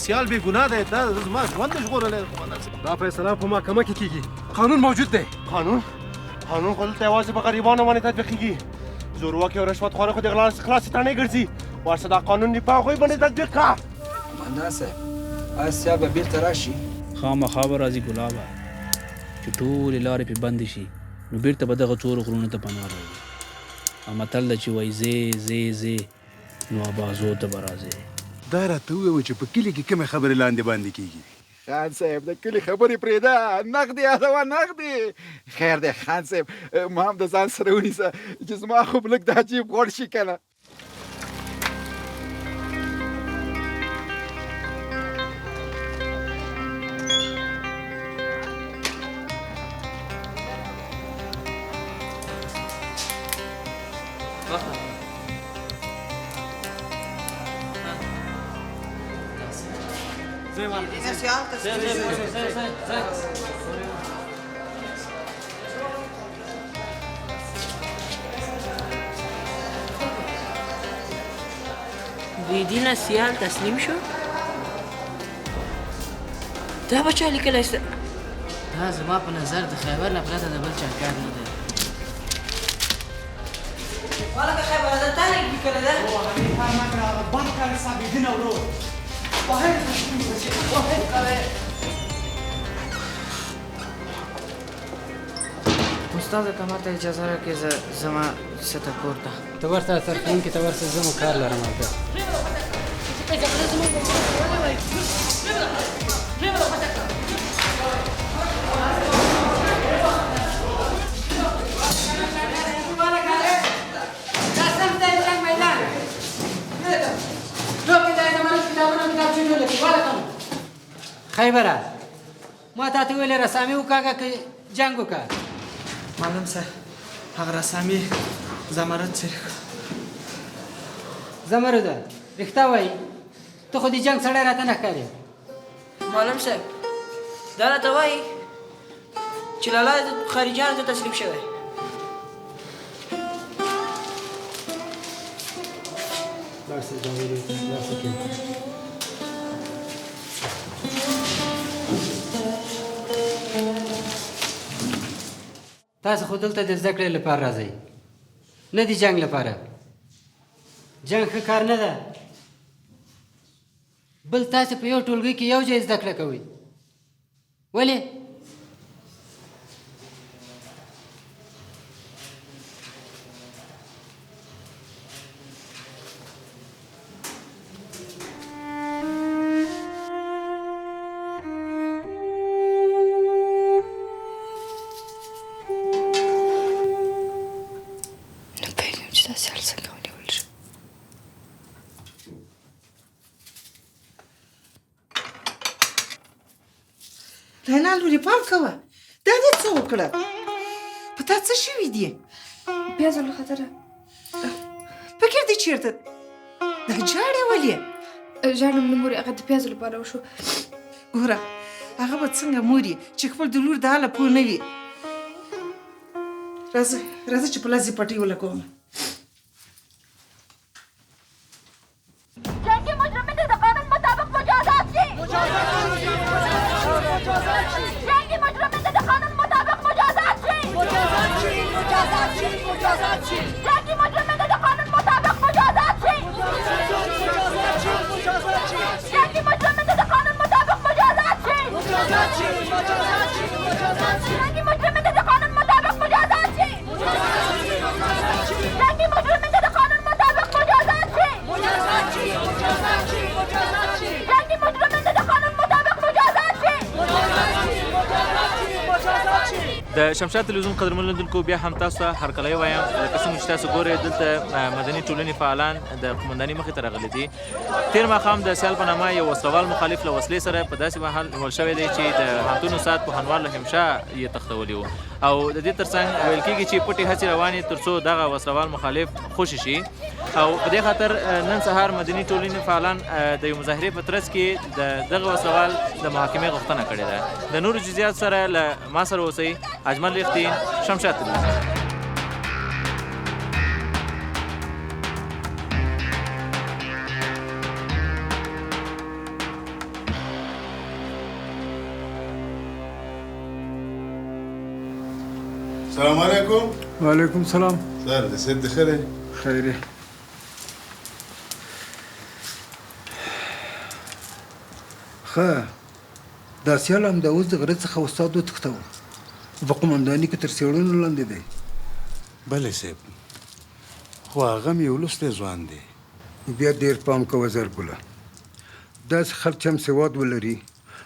سیال بې ګناه دی دا زما ژوند ژغورلی دی قومندان صاحب دا فیصله په محکمه کې کیږي قانون موجود دی قانون خو دلته یوازې په غریبانو باندې تطبیقېږي زورواکي او رشوتخواره خو د غلا خلاصې تڼۍ ګرځي ورسه دا قانون دې په هغوی باندې تطبیق کړه قومندان صاحب آیا سیال به بیرته راشي خامخا به راځي ګلابه چې ټولې لارې پرې بندې شي نو بیرته به دغه څورو غرونو ته پناه راوړي او متل ده چې وایي زې نو ابازو ته به راځې دا راته ووایه چې په کلي کې کومې خبرې لاندې باندې کېږي خان صاحب د کلي خبرې پرېږده نغدې یادوه نغدې خیر دی خان صاحب ما هم د ځان سره ونیسه چې زما خوب لږ د عجیب غوړ شي که نه بېدینه سیال تسلیم شو دا به چا لیکلی دا زما په نظر د خیبر نه پرته د بل چا کار نه دی والله که خیبره ده تا لیکلی ده بند کړه صاحبېدینه ورو استاده که ماته اجازه راکړې زه زما سته کور ته ته ورته ترخونکي ته ورسه زه مو کار لرم هلته خیبره ما تا ته ویلې رسامي وکاږه که جنګ وکړه معلم صاحب هغه رسامي زمرد چې زمرده رښتا وایي ته خو د جنګ سړی راته نه ښکارې معلم صاحب دا راته وایي چې لالا خارجیانو ته تسلیم شوی تاسو خو دلته د زده کړې لپاره راځئ نه د جنګ لپاره جنګ ښه کار نه ده بل تاسو په یو ټولګي کې یو ځای زده کړه کوئ ولې لیلا لورې پام کوه دا دې څه وکړه په تا څه شوي دي پیازو له خطره فکر دې چېرته دا جاړې ولې ژاړم نه مورې هغه د پیازو لپاره وشو ګوره هغه به څنګه موري چې خپل د لور د حاله پوه نه وي راځه چې په لاس دې پټۍ ولګوم جنگی مجرمین د قانون مطابق مجازات شي جنگی مجرمین د قانون مطابق مجازات شي جنگی مجرمین د قانون مطابق مجازات شي جنگی مجرمین د قانون مطابق مجازات شي جنگی مجرمین د قانون مطابق مجازات شي جنگی مجرمین د قانون مطابق مجازات شي جنگی مجرمین د قانون مطابق مجازات شي د شمشاد تلویزیون قدرمن لیدونکو بیا هم تاسو ته هرکلی وایم لکه څنګه چې تاسو ګورئ دلته مدني ټولنې فعالان د قومنداني مخې ته راغلي دي تېر ماښام د سیال په نامه یو وسلوال مخالف له وسلې سره په داسې مهال نیول شوی دی چې د پوهنتون استاد پوهنوال له همشا یې تښتولي وو او د دې ترڅنګ ویل کېږي چې پټې هڅې روانې تر څو دغه وسلوال مخالف خوشي شي او په دې خاطر نن سهار مدني ټولنې فعالان د یو مظاهرې په ترڅ کې دغه وسلوال د محاکمې غوښتنه کړې ده د نورو جزئیات سره له ما سره اوسئ اجمل ریختین شمشاد تلویزیون السلام علیکم. وعلیکم سلام. سر د سید ښه دی؟ خیر دی. ښه دا سیال هم د اوس د غره څخه استاد وتښتاوه. په قومنداني کې تر څېړنو لاندې دی. بله صاحب، خو هغه هم یو لوستی ځوان دی. بیا ډېر پام کوه زرګله. داسې خلک چې هم سواد ولري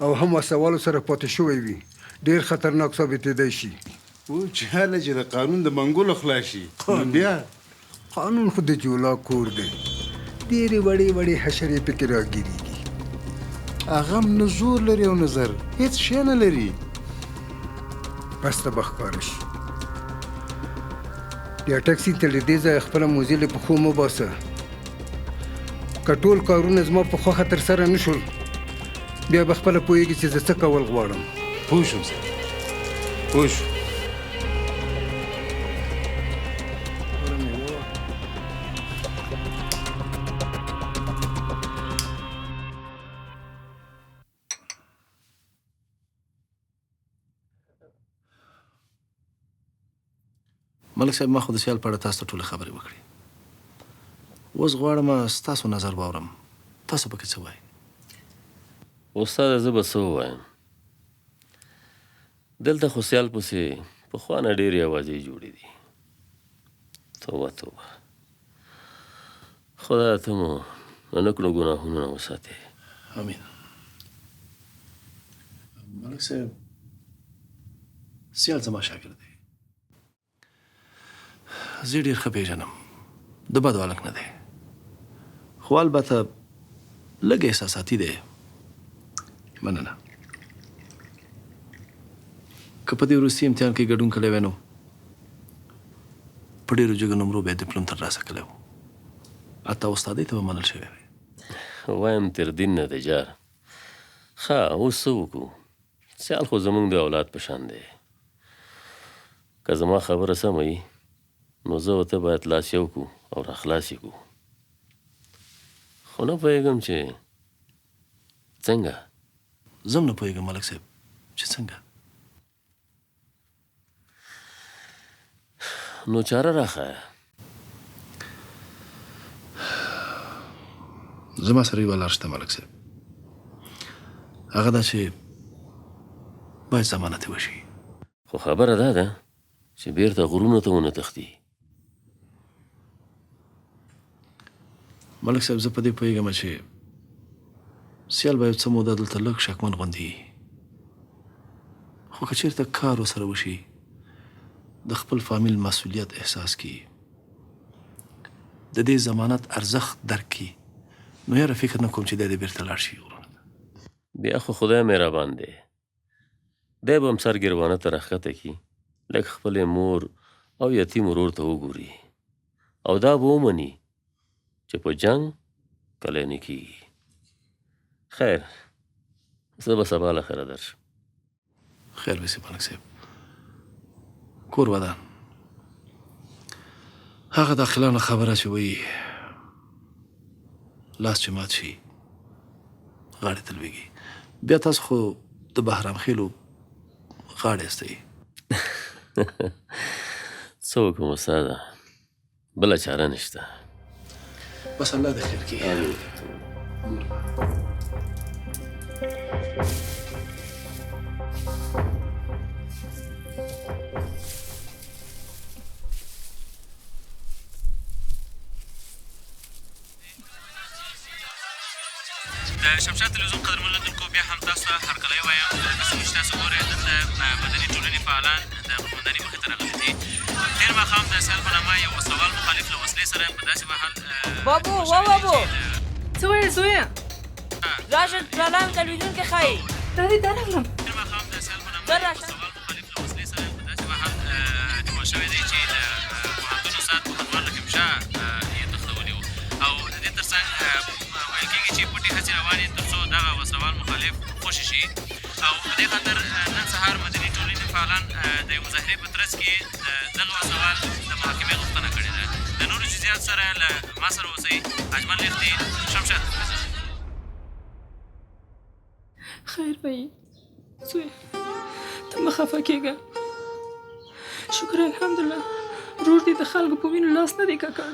او هم وسوالو سره پاتې شوی وي ډېر خطرناک ثابتېدی شي. او چې هله چې د قانون د منګولو خلاص شي نو بیا قانون خو د جولا کور دی. ډېرې وړې وړې حشرې پکې راګیرېږي. هغه هم نه زور لري او نظر هېڅ شی نه لري. بس ته به ښکاره شي. بیا ټکسي ته له دې ځایه خپله موزې له پښو مه باسه. که ټول کارونه زما په خوښه ترسره نه شول بیا به خپله پوهېږي چې زه څه کول غواړم. پوه شوم صاحب، پوه شوم. ملک صاحب، ما خو د سیال په اړه تاسو ته ټولې خبرې وکړې. اوس غواړم ستاسو نظر واورم. تاسو پکې څه وایئ؟ استاده، زه به څه ووایم؟ دلته خو سیال پسې پخوا نه ډېرې اوازې جوړې دي. توبه توبه. خدایه ته مو له نکړو ګناهونو نه وساتې. امین. ملک صاحب، سیال زما شاګرد دی. زه ډېر ښه پېژنم. د بدو هلک نه دی، خو البته لږ احساساتي دی. مننه. که په دې وروستي امتحان کې ګډون کړی وای نو په ډېرو جګو نمرو به یې ډیپلوم ترلاسه کړی و. حتی استادۍ ته به منل شوی وی. وایم تر دین نه دی جار. ښه، اوس څه وکړو؟ سیال خو زموږ د اولاد په شان دی. که زما خبره سمه وي نو زه او ته باید لاس یو کړو او راخلاص یې کړو. خو نه پوهېږم چې څنګه. زه هم نه پوهېږم ملک صاحب چې څنګه. نو چاره راښایه. زما سره یوه لار شته ملک صاحب. هغه دا چې باید ضمانت یې وشي. خو خبره دا ده چې بیرته غرونو ته ونه تښتي. ملک صاحب، زه په دې پوهېږم چې سیال به یو څه موده دلته لږ شکمن غوندې وي. خو که چېرته کار ورسره وشي، د خپل فامیل مسؤلیت احساس کړي، د دې ضمانت ارزښت درک کړي، نو یاره فکر نه کوم چې دی دې بیرته لاړ شي غرونو ته. بیا خو خدای مهربان دی. دی به هم سر ګروانه ته راښکته کړي، لږ خپلې مور او یتیم ورور ته وګوري او دا به ومني چې په جنګ کلی نه کېږي. خیر، زه به سبا له خیره درشم. خیر به سي ملک صاحب. کور ودان. هغه داخلانه خبره چې وایي لاس چې مات شي غاړې ته لوېږي. بیا تاسو خو د بهرام خېلو غاړې استئ. څه وکړم استاده، بله چاره نشته. بس الله دې خیر کړي. د شمشاد تلویزیون قدرمن لیدونکو، بیا هم تاسو ته هرکلی وایم. لکه څنګه چې تاسو ګورئ دلته مدني ټولنې فعالان د قومنداني مخې ته راغلي دي. تېر ماښام د سیال په نامه یو وسلوال مخالف له وسلې سره په داسې مهال بابو بابو څه وایې زویه؟ راشه پلان تلویزیون کې ښایي. راځئ درغلم. تېر ماښام د سیال په نامه یو وسلوال مخالف له وسلې سره په داسې مهال نیول شوی دی چې د پوهنتون استاد محمد رحیم شاه یې تښتولي وو او د دې تر څنګ ویل کېږي چې پټې هڅې روانې تر څو دغه وسلوال مخالف خوشي شي. او په دې خاطر نن سهار مدني ټولنې فعالان د یو مظاهرې په ترڅ کې د دغه وسلوال د محاکمې غوښتنه کړې ده. د نورو جزیات سره له ما سره اوسئ. اجمل ریختي، شمشاد. خیر به یې زویه، ته مه خفه کېږه. شکر الحمدلله ورور دې د خلکو په وینو لاس نه دی ککړ.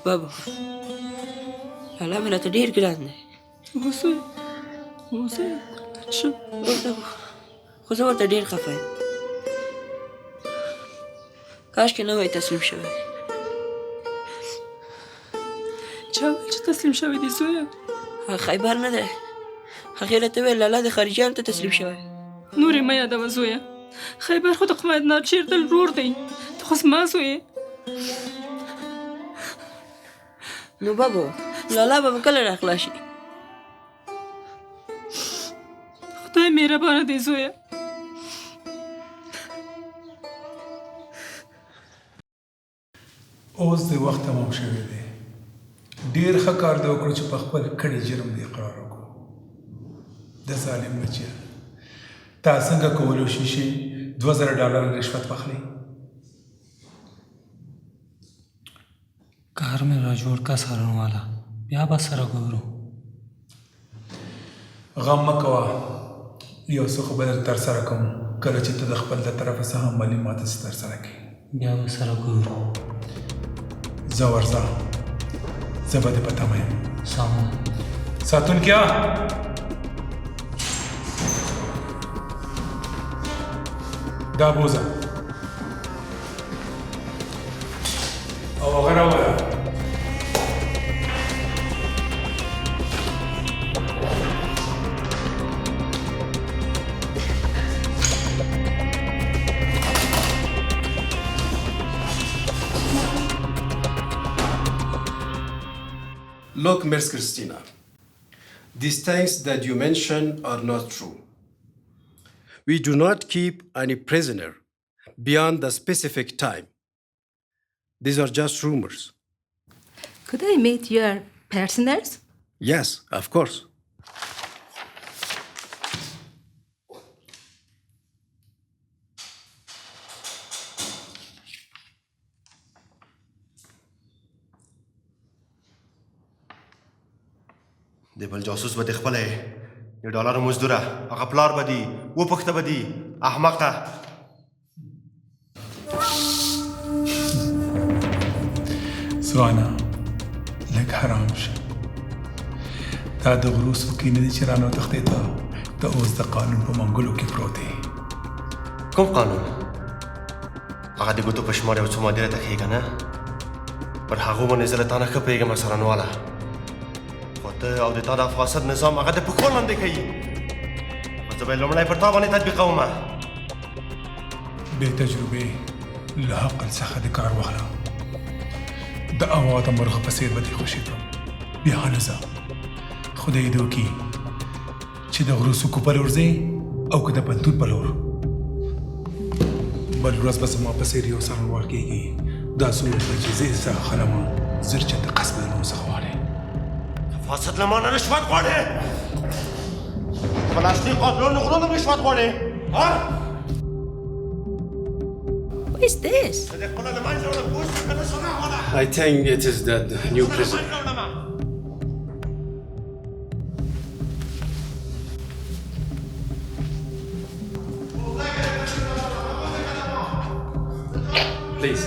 بابا لالا مې راته ډېر ګران دی. اوسئ ښه خو زه ورته ډېر خفه یم. کاشکې نه وای تسلیم شوی. چا ویل چې تسلیم شوی دی زویه؟ خیبر نه دی. هغې راته ویل لالا د خارجیانو ته تسلیم شوی. نور یې مه یادوه زویه. خیبر خو د قمید ناچیر دل ورور دی. ته خو زما زوی یې. نو بابا لالا به کله راخلاصي؟ خدای مهربانه دی زویه. اوس د وخت تمام شوی دی. ډېر ښه کار دې وکړو چې په خپل کړي جرم دې اقرار وکړو. د ظالم بچیه تا څنګه کولی شي چې $2000 رشوت واخلي؟ کار مې را جوړ کا څارنواله، بیا به سره ګورو. غم مه کوه، یو څه خو به در ترسره کوم کله چې ته د خپل د طرفه څه هم مالي ماته څه ترسره کړې. بیا به سره ګورو. ځه ورځه، زه به دې په تمه یم. سمه. ساتونکیا دا بوزه او هغه راوله. Look, Miss Christina, these things that you mention are not true. We do not keep any prisoner beyond the specific time. These are just rumors. Could I meet your prisoners? Yes, of course. د بل جاسوس به د خپله یې د ډالرو مزدوره هغه پلار به دي وپوښته به دي احمقه. ځوانه لږ حرام شه. دا د غرو څوکۍ نه دي چې رانه وتښتې ته اوس د قانون په منګلو کې پروت یې. کوم قانون؟ هغه د ګوتو په شمار یو څو مادې راته ښیږه نه؟ پر هغو باندې زه له تا نه ښه پوهېږم څارنواله. ته او د تا دا فاسد نظام هغه د پښو لاندې کوي. خو زه به یې لومړی پر تا باندې تطبیقومه. بې تجربې له عقل څخه د کار واخله. د اوا د مرغه په څېر به دې خوشي کړم. بیا نه ځه. خدای دې وکړي چې د غرو څوکو په لور ځې او که د بندون په لور. بل ورځ به زما په څېر یو څارنوال کېږي. دا څوک به چې زه یې څخه خلمه زر چنده قسم له نو څخه والی. فاسد له ما نه رشوت غواړې؟ فلسطین قاتلانو غرونو رشوت غواړې؟ What is this? I think it is that new prison. Please.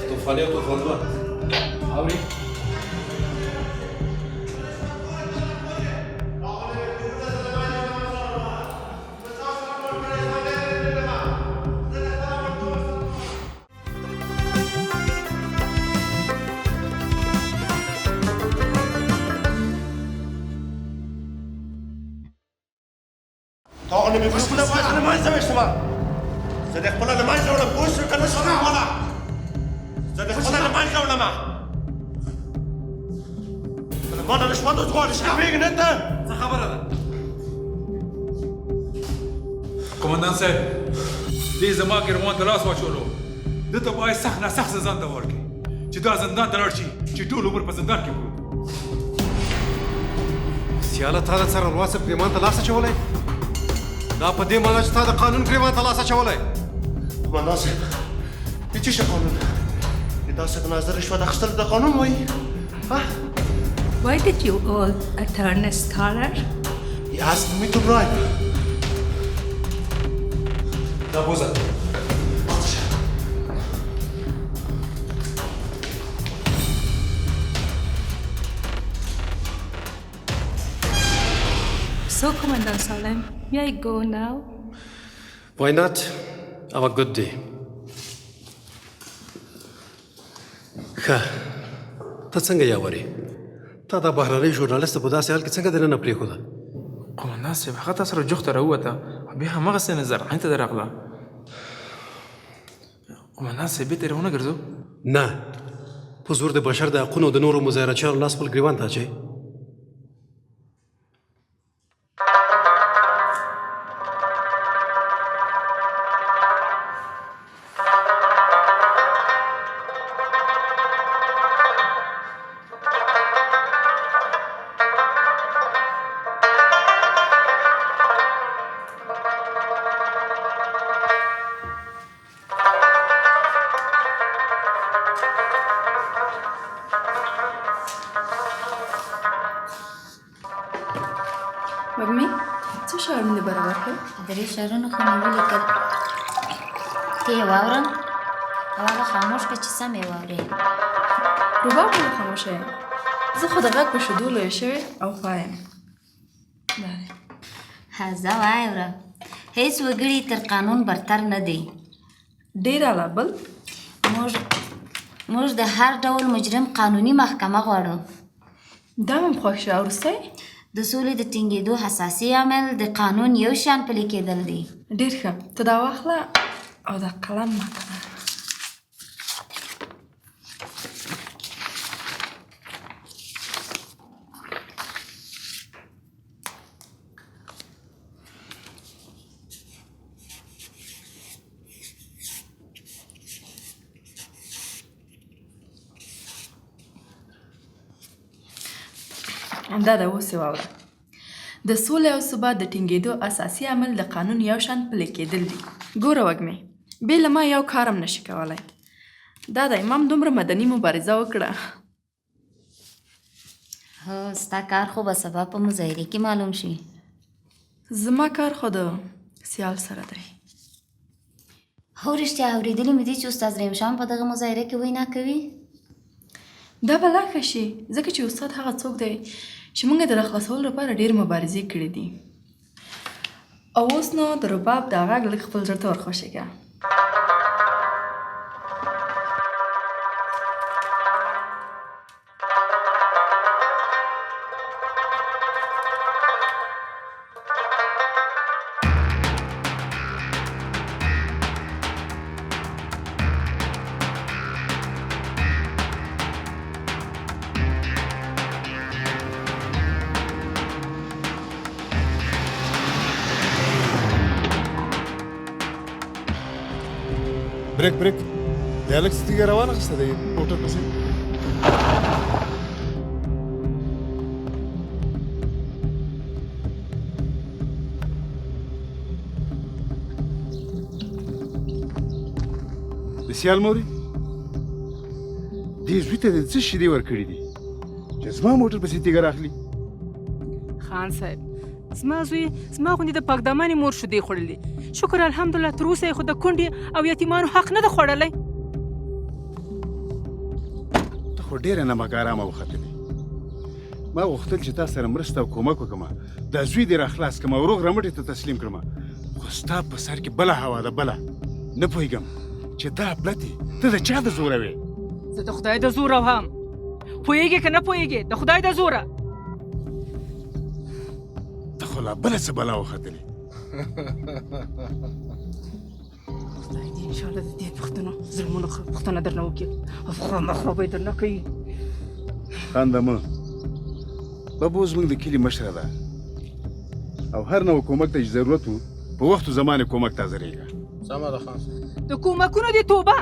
طوفاني وطوفان دوار. أوري. طاغني بيقولوا انا ما انسى ايش تبغى. صدق قلنا ما انسى ولا بوش كان صنع ولا. صدق قلنا ما انسى ولا ما. ما انا مش واضح تقول ايش حبيبي انت؟ خبر هذا. قومندان صاحب دې زما ګرمان ته لاس واچولو. ده ته باید سخت نه سخت سزا ته ورکړي چې دا زندان ته لاړ شي چې ټول عمر په زندان کې وو. سیاله تا د څارنوال صاحب ګریوان ته لاس اچولی؟ دا په دې معنی چې تا د قانون ګریوان ته لاس اچولی؟ قومندان صاحب د څه شي قانون؟ د داسې د نظر رشوت اخیستل د قانون وایي؟ Why did you all turn a scholar? He asked me to bribe. دا بوزه So, Commandant Salem, may I go now? Why not? Have a good day. ښه ته څنګه یاورې تا دا بهرنۍ ژورنالست په داسې حال کې څنګه دننه پرېښوده قومندان صاحب هغه تا سره جوخته راووته او بیا هماغسې نظرخانې ته درغله قومندان صاحب بېرته یې راونه ګرځو نه په زور د بشر د حقونو د نورو مظاهرچیانو لاس خپل ګریوان ته اچوي وږمې څه شعرونه برابر کړل درې شعرونه خو مې ولیکل ته یې واوره او هغه خاموش کړه چې سم یې واورې رباب ولې خاموشه یم زه خو د غږ په شیدو لویه شوې او خوایم زه واوره هیڅ وګړي تر قانون برتر نه دی ډېر اعلی بل موږ د هر ډول مجرم قانوني محکمه غواړو دا مې خوښ شو او وروستی د سولې د ټینګېدو حساسي عامل د قانون یو شان پلي کېدل دی ډېر ښه ته دا واخله او دا قلم ماته دا اوس یې واوره د سولې او ثبات د ټینګېدو اساسي عامل د قانون یو شان پلي کېدل دي ګوره وږمې بې له ما یو کار هم نشي کولی دا د امام دومره مدني مبارزه وکړه هو ستا کار خو به سبا په مظاهرې کې معلوم شي زما کار خو د سیال سره دی هو رښتیا اورېدلي مې دي چې استاد رحیم شاه په دغه مظاهره کې وینا کوي دا به لا ښه شي ځکه چې استاد هغه څوک دی چې موږ د راخلاصولو لپاره ډېر مبارزې کړې دي او اوس نو د رباب دا غږ لږ خپل زړه ته ورخوشېږه بریک د هلک سترګې راوانغسته دی موټر پسې د سیال مورې دې زوی ته د څه شیدې ورکړي دي چې زما موټر پسې تیږه راخلي خان صاحب زما زوی زما غوندې د پاکدامنې مور شیدې خوړلې شکر الحمدلله تر اوسه یې خو د کونډې او یتیمانو حق نه ده خوړلی ته خو ډېره نمکارامه وختلې ما غوښتل چې تا سره مرسته او کومک وکړم دا زوی دې راخلاص کړم او روغ رمټې ته تسلیم کړم خو ستا په سر کې بله هوا ده بله نه پوهېږم چې دا پلتې ته د چا د زوره وې زه د خدای د زوره وهم پوهېږې که نه پوهېږې د خدای د زوره ته خو لا بله څه بلا وختلې خدای دې انشاءالله د دې پوښتنو ظلمونو پوښتنه درنه وکړي او خامخا به یې درنه کوي خانده مه ببو زموږ د کلي مشره ده او هر نوع کومک ته چې ضرورت و په وخت و زمان یې کومک ته حاضرېږه سمه ده خان صاحب د کومکونو دې توبه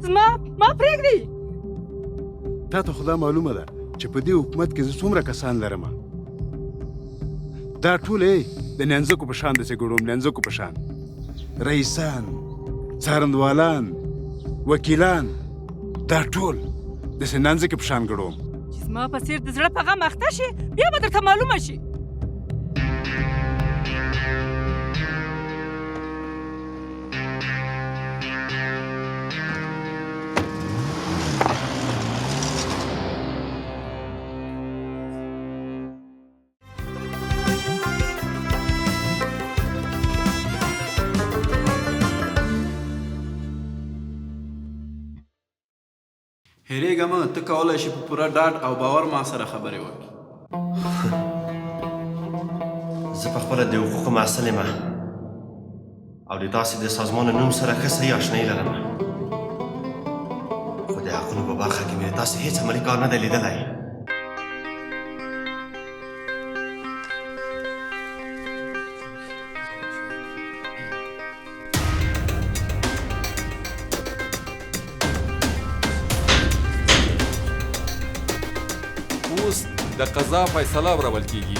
زما ما پرېږدئ تا ته خدا معلومه ده چې په دې حکومت کې زه څومره کسان لرم دا ټول د نینځکو په شان داسې ګڼوم نینځکو په شان رئیسان څارندوالان وکیلان دا ټول داسې نینځکې په شان ګڼوم چې زما په څېر د زړه په غم اخته شي بیا به درته معلومه شي هېرېږم ته کولی شي په پوره ډاډ او باور ما سره خبرې وکړي. زه په خپله د حقوقو محصل یم او د داسې د سازمان نوم سره ښه صحیح اشنایي لرم، خو د حقونو په برخه کې مې د تاسې هېڅ عملي کار نه دی لیدلی. اوس د قضا فیصله ورول کیږي.